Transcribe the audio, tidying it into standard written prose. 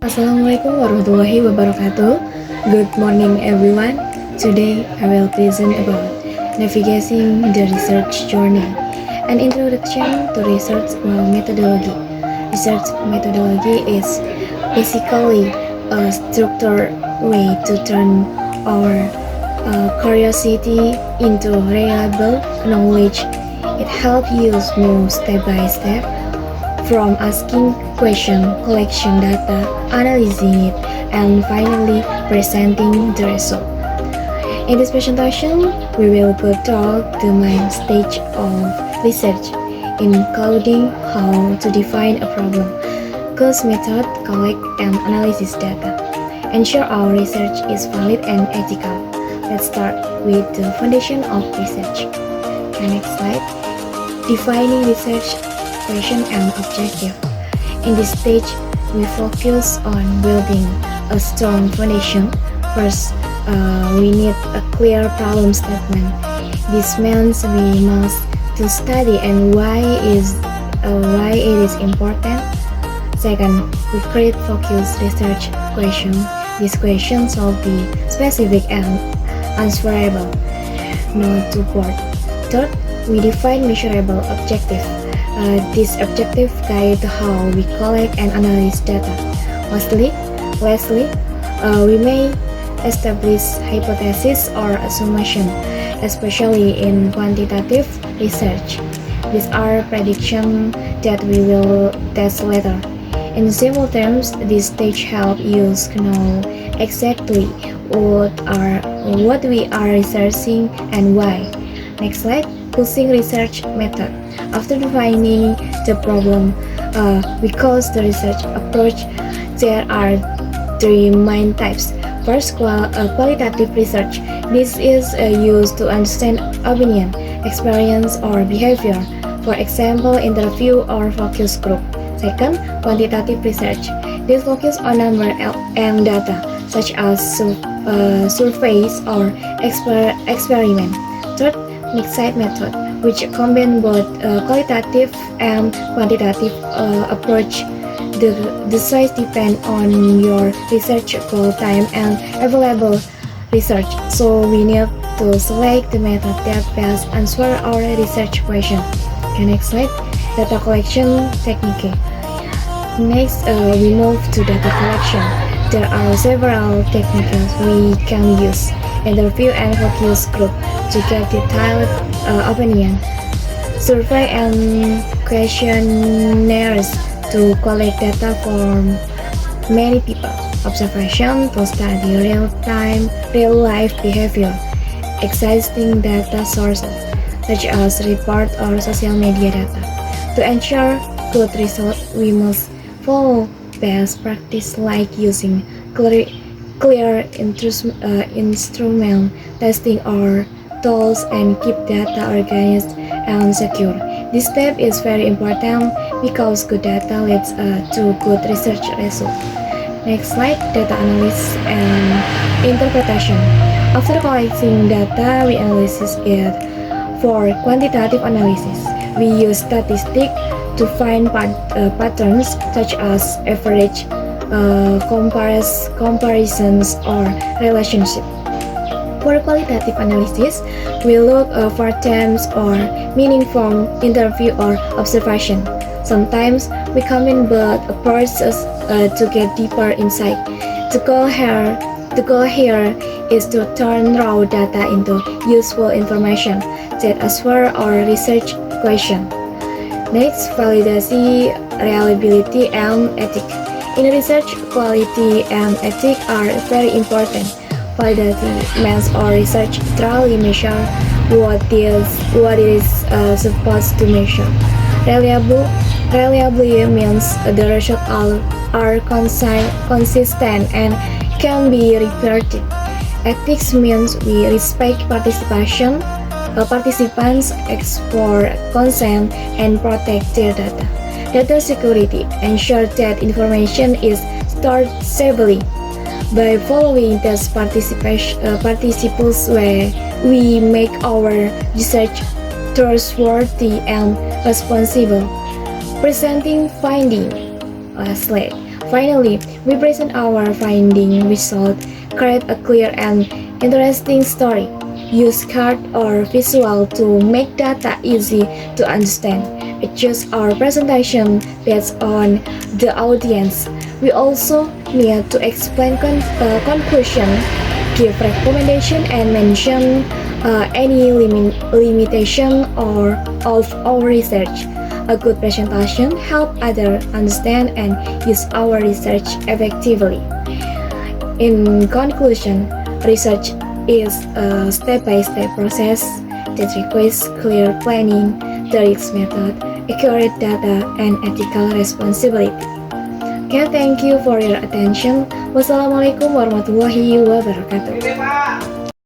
Assalamualaikum warahmatullahi wabarakatuh. Good morning everyone. Today I will present about navigating the research journey, an introduction to research methodology. Research methodology is basically a structured way to turn our curiosity into reliable knowledge. It helps you move step by step from asking question, collection data, analyzing it, and finally presenting the result. In this presentation, we will go through the main stage of research, including how to define a problem, cause method, collect and analysis data. Ensure our research is valid and ethical. Let's start with the foundation of research. Next slide. Defining research question and objective. In this stage, we focus on building a strong foundation. First, we need a clear problem statement. This means we must to study and why it is important. Second, we create focused research question. These questions will be specific and answerable, not too broad. Third, we define measurable objective. This objective guide how we collect and analyze data. Lastly, we may establish hypotheses or assumption, especially in quantitative research. These are predictions that we will test later. In simple terms, this stage helps you know exactly what we are researching and why. Next slide. Choosing research method. After defining the problem, because the research approach, there are three main types. First, qualitative research. This is used to understand opinion, experience, or behavior. For example, interview or focus group. Second, quantitative research. This focuses on number and data, such as surveys or experiment. Third, mixed method, which combine both qualitative and quantitative approach. The size depends on your research goal, time, and available research. So we need to select the method that best answer our research question. Okay, next slide. Data collection technique. Next, we move to data collection. There are several techniques we can use. Interview and focus group to get detailed opinion. Survey and questionnaires to collect data from many people. Observation to study real-life behavior. Existing data sources such as report or social media data. To ensure good results, we must follow best practice like using clear instrument testing or tools and keep data organized and secure. This step is very important because good data leads to good research results. Next slide, data analysis and interpretation. After collecting data, we analyze it. For quantitative analysis, we use statistics to find patterns such as average, comparisons, or relationship. For qualitative analysis, we look for terms or meaning from interview or observation. Sometimes we combine both approaches to get deeper insight. The goal here is to turn raw data into useful information that answer our research question. Next, validation, reliability, and ethics. In research, quality and ethics are very important. Validity means our research truly measure what it is supposed to measure. Reliability means the results are consistent and can be repeated. Ethics means we respect participants, explore consent, and protect their data. Data security ensures that information is stored safely. By following these participles where we make our research trustworthy and responsible. Presenting finding. Lastly, Finally, we present our finding result, create a clear and interesting story. Use card or visual to make data easy to understand. Adjust our presentation based on the audience. We also need to explain conclusion, give recommendation, and mention any limitation or of our research. A good presentation help others understand and use our research effectively. In conclusion, research is a step-by-step process that requires clear planning, the risk method, accurate data, and ethical responsibility. Okay, thank you for your attention. Wassalamualaikum warahmatullahi wabarakatuh.